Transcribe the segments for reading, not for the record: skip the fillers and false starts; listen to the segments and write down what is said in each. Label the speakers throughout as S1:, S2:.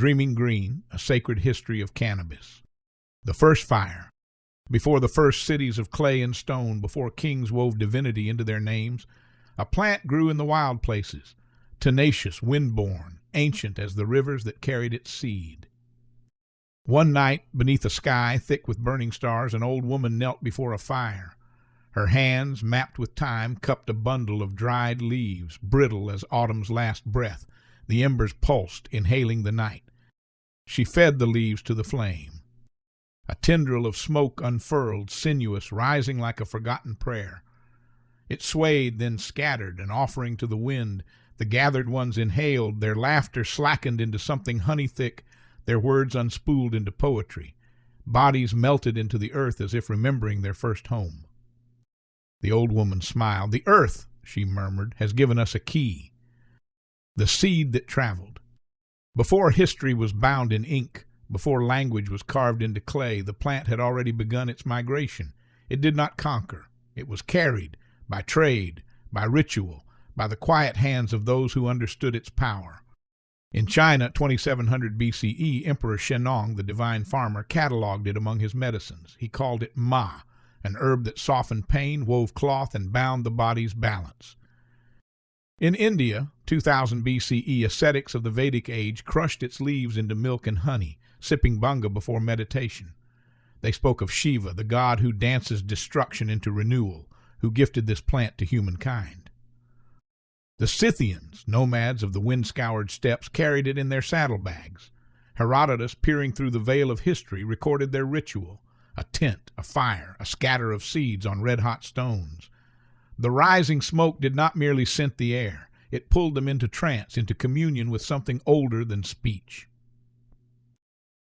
S1: Dreaming Green, A Sacred History of Cannabis. The first fire. Before the first cities of clay and stone, before kings wove divinity into their names, a plant grew in the wild places, tenacious, wind-born, ancient as the rivers that carried its seed. One night, beneath a sky thick with burning stars, an old woman knelt before a fire. Her hands, mapped with time, cupped a bundle of dried leaves, brittle as autumn's last breath. The embers pulsed, inhaling the night. She fed the leaves to the flame. A tendril of smoke unfurled, sinuous, rising like a forgotten prayer. It swayed, then scattered, an offering to the wind. The gathered ones inhaled, their laughter slackened into something honey-thick, their words unspooled into poetry. Bodies melted into the earth as if remembering their first home. The old woman smiled. "The earth," she murmured, "has given us a key. The seed that traveled. Before history was bound in ink, before language was carved into clay, the plant had already begun its migration. It did not conquer. It was carried by trade, by ritual, by the quiet hands of those who understood its power. In China, 2700 BCE, Emperor Shennong, the divine farmer, catalogued it among his medicines. He called it Ma, an herb that softened pain, wove cloth, and bound the body's balance. In India, 2000 BCE, ascetics of the Vedic age crushed its leaves into milk and honey, sipping bhanga before meditation. They spoke of Shiva, the god who dances destruction into renewal, who gifted this plant to humankind. The Scythians, nomads of the wind-scoured steppes, carried it in their saddlebags. Herodotus, peering through the veil of history, recorded their ritual: a tent, a fire, a scatter of seeds on red-hot stones. The rising smoke did not merely scent the air. It pulled them into trance, into communion with something older than speech.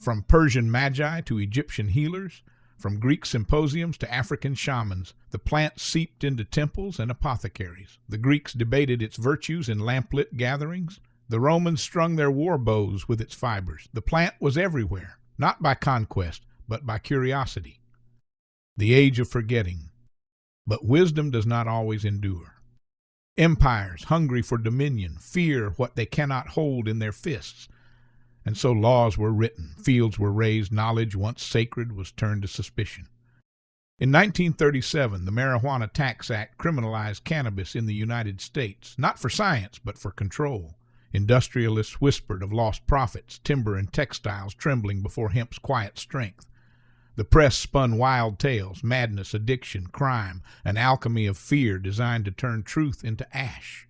S1: From Persian magi to Egyptian healers, from Greek symposiums to African shamans, the plant seeped into temples and apothecaries. The Greeks debated its virtues in lamplit gatherings. The Romans strung their war bows with its fibers. The plant was everywhere, not by conquest, but by curiosity. The age of forgetting. But wisdom does not always endure. Empires, hungry for dominion, fear what they cannot hold in their fists. And so laws were written, fields were raised, knowledge once sacred was turned to suspicion. In 1937, the Marijuana Tax Act criminalized cannabis in the United States, not for science, but for control. Industrialists whispered of lost profits, timber and textiles trembling before hemp's quiet strength. The press spun wild tales: madness, addiction, crime, an alchemy of fear designed to turn truth into ash.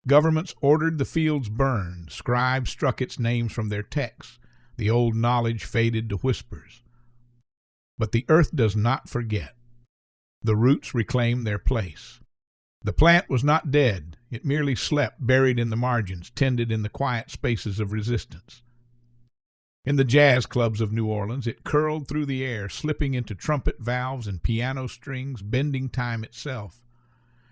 S1: Governments ordered the fields burned. Scribes struck its names from their texts. The old knowledge faded to whispers. But the earth does not forget. The roots reclaim their place. The plant was not dead. It merely slept, buried in the margins, tended in the quiet spaces of resistance. In the jazz clubs of New Orleans, it curled through the air, slipping into trumpet valves and piano strings, bending time itself.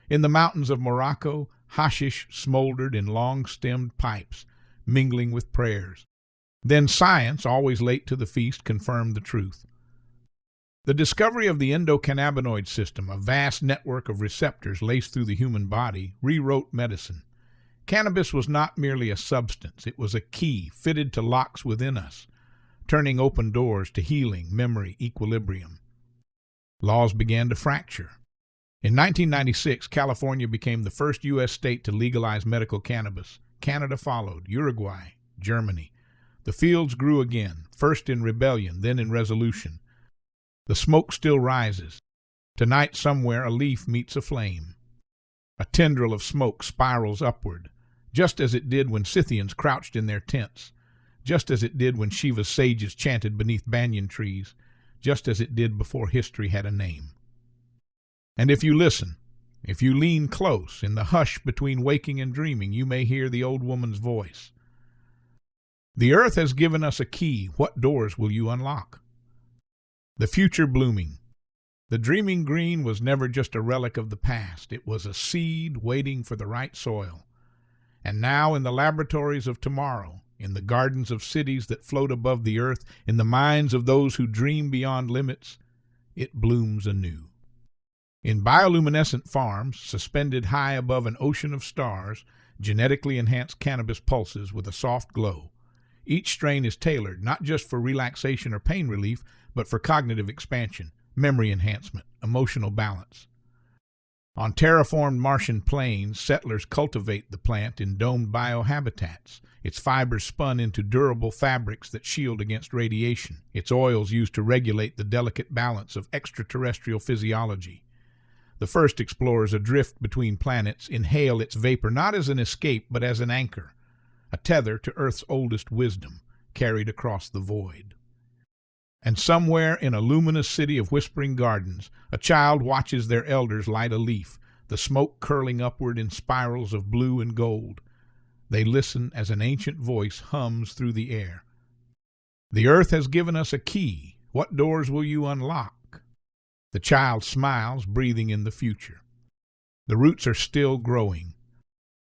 S1: In the mountains of Morocco, hashish smoldered in long-stemmed pipes, mingling with prayers. Then science, always late to the feast, confirmed the truth. The discovery of the endocannabinoid system, a vast network of receptors laced through the human body, rewrote medicine. Cannabis was not merely a substance. It was a key fitted to locks within us, turning open doors to healing, memory, equilibrium. Laws began to fracture. In 1996, California became the first U.S. state to legalize medical cannabis. Canada followed, Uruguay, Germany. The fields grew again, first in rebellion, then in resolution. The smoke still rises. Tonight somewhere a leaf meets a flame. A tendril of smoke spirals upward, just as it did when Scythians crouched in their tents, just as it did when Shiva's sages chanted beneath banyan trees, just as it did before history had a name. And if you listen, if you lean close, in the hush between waking and dreaming, you may hear the old woman's voice. The earth has given us a key. What doors will you unlock? The future blooming. The dreaming green was never just a relic of the past. It was a seed waiting for the right soil. And now in the laboratories of tomorrow, in the gardens of cities that float above the earth, in the minds of those who dream beyond limits, it blooms anew. In bioluminescent farms, suspended high above an ocean of stars, genetically enhanced cannabis pulses with a soft glow. Each strain is tailored, not just for relaxation or pain relief, but for cognitive expansion, memory enhancement, emotional balance. On terraformed Martian plains, settlers cultivate the plant in domed biohabitats, its fibers spun into durable fabrics that shield against radiation, its oils used to regulate the delicate balance of extraterrestrial physiology. The first explorers adrift between planets inhale its vapor not as an escape but as an anchor, a tether to Earth's oldest wisdom, carried across the void. And somewhere in a luminous city of whispering gardens, a child watches their elders light a leaf, the smoke curling upward in spirals of blue and gold. They listen as an ancient voice hums through the air. The earth has given us a key. What doors will you unlock? The child smiles, breathing in the future. The roots are still growing,